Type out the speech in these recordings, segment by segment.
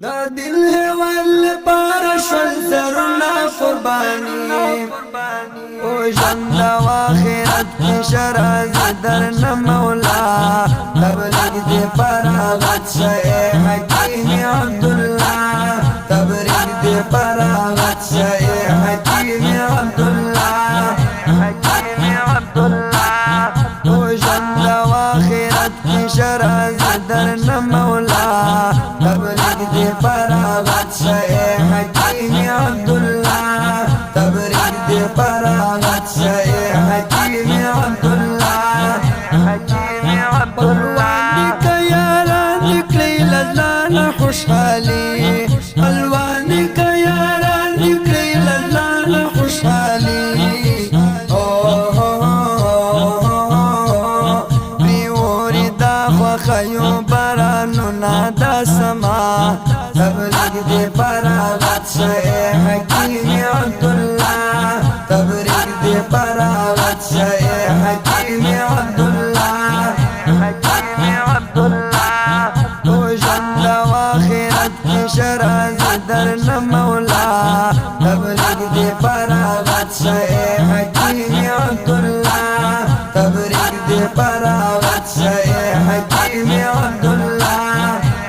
دا دل ہے والپار شل سرنا قربانی او جند و آخرت کی شراز درن مولا تبلیغ دے پراغت شئے حکیم عبداللہ تبلیغ دے پراغت شئے حکیم عبداللہ حکیم عبداللہ او جند و آخرت کی شراز درن مولا تبلیغ دے پراغت شئے حکیم عبداللہ تبلیغ دے پراغت شئے حکیم عبداللہ حکیم عبداللہ کا یاران نکلی لزانا خوشحالی الوان کا یاران نکلی لزانا خوشحالی بیوری دا خوخیو برانو نادا سما تبلیغ دے پراغت شئے حکیم عبداللہ تبلیغ دے پراغت شئے حکیم عبداللہ حکیم عبداللہ تو جند و آخرت کی شراز درن مولا تبلیغ دے پراغت شئے حکیم عبداللہ تبلیغ دے پراغت شئے حکیم عبداللہ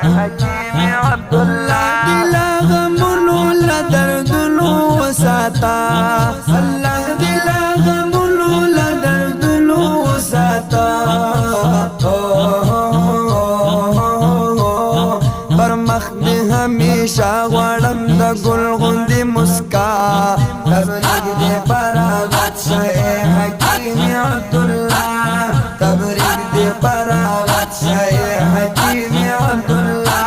حکیم عبداللہ دلا غمونو لدردنو وساتا اللہ دلا غمونو لدردنو وساتا پر مخ دے ہمیشہ غوڑم دا گل غندی مسکا تبلیغ دے پراغت شئے حکیم عبداللہ تبلیغ دے پراغت شئے حکیم عبداللہ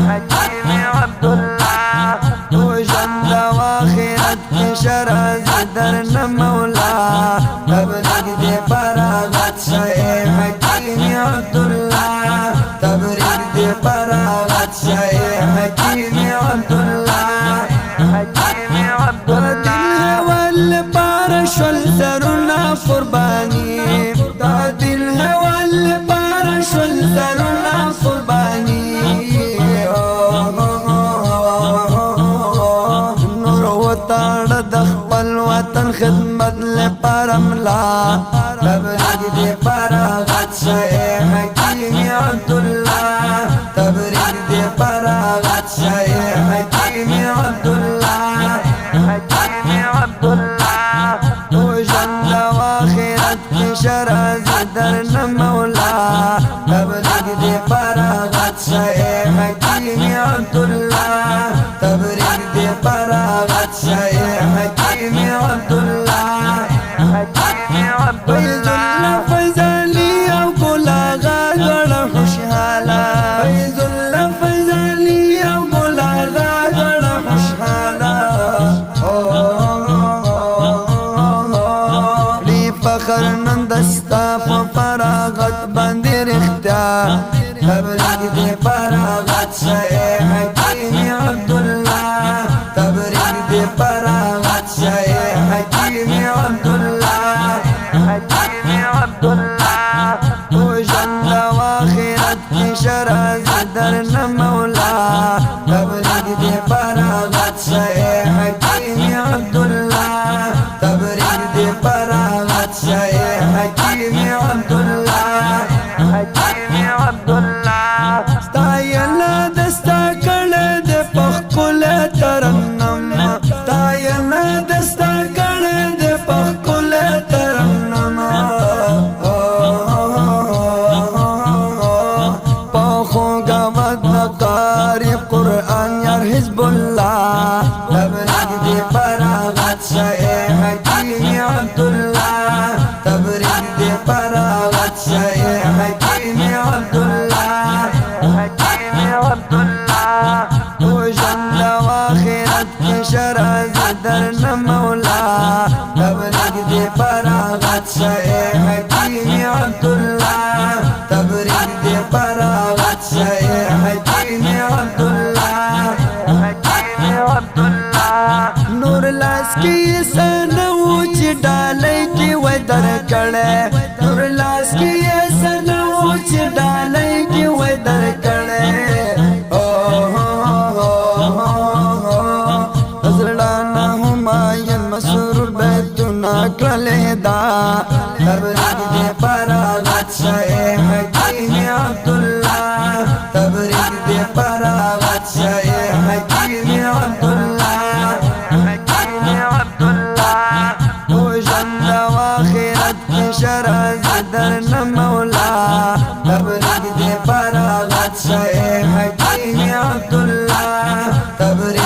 حکیم عبداللہ تو جند و آخرت کی شراز درن مولا تبلیغ دے پراغت شئے حکیم عبداللہ تبلیغ دے پراغت شئے حکیم عبداللہ حکیم عبداللہ دل ہے والپار شل سرنا قربانی دا دل ہے والپار شل سرنا قربانی نور وطاڑ دخپل وطن خدمت لپارملا تبلیغ دے پراغت شئے حکیم عبداللہ تبلیغ دے پراغت شئے حکیم عبداللہ حکیم عبداللہ تو جند و آخرت کی شراز درن مولا تبلیغ دے پراغت شئے حکیم عبداللہ تبلیغ دے پراغت شئے حکیم عبداللہ حکیم عبداللہ فیض علی او گلاغا گڑا خوشحالا فیض اللہ فیض علی او گلاغا گڑا خوشحالا لی فخر نندستا فراغت بندی رختیا تبلیغ دے پراغت شئے حکیم عبداللہ تبلیغ دے پراغت شئے حکیم عبداللہ حکیم عبداللہ تو جند و آخرت کی شراز درن مولا تبلیغ دے پراغت شئے حکیم عبداللہ تبلیغ دے پراغت شئے حکیم عبداللہ حکیم عبداللہ ستاینا دستا کڑے دے پخکل ترنم ستاینا دستا کڑے دے پخکل ترنم پاخو گواد نقاری قرآن یار حزب اللہ تبلیغ دے پراغت شئے حکیم عبداللہ تبلیغ دے پراغت شئے حکیم عبداللہ حکیم عبداللہ تو جند و آخرت کی شراز درن مولا تبلیغ دے پراغت شئے حکیم عبداللہ تبلیغ دے پراغت شئے حکیم عبداللہ حکیم عبداللہ نور لاس کی سنوچ ڈالے کی ویدر کڑے نور لاس کی سنوچ ڈالے کی ویدر کڑے کلدا تبریک دی فراغت شای حکیم عبدالله تبریک دی فراغت شای حکیم عبدالله حکیم عبدالله او جند و آخرت کی شرز درن مولا تبریک دی فراغت شای حکیم عبدالله تبریک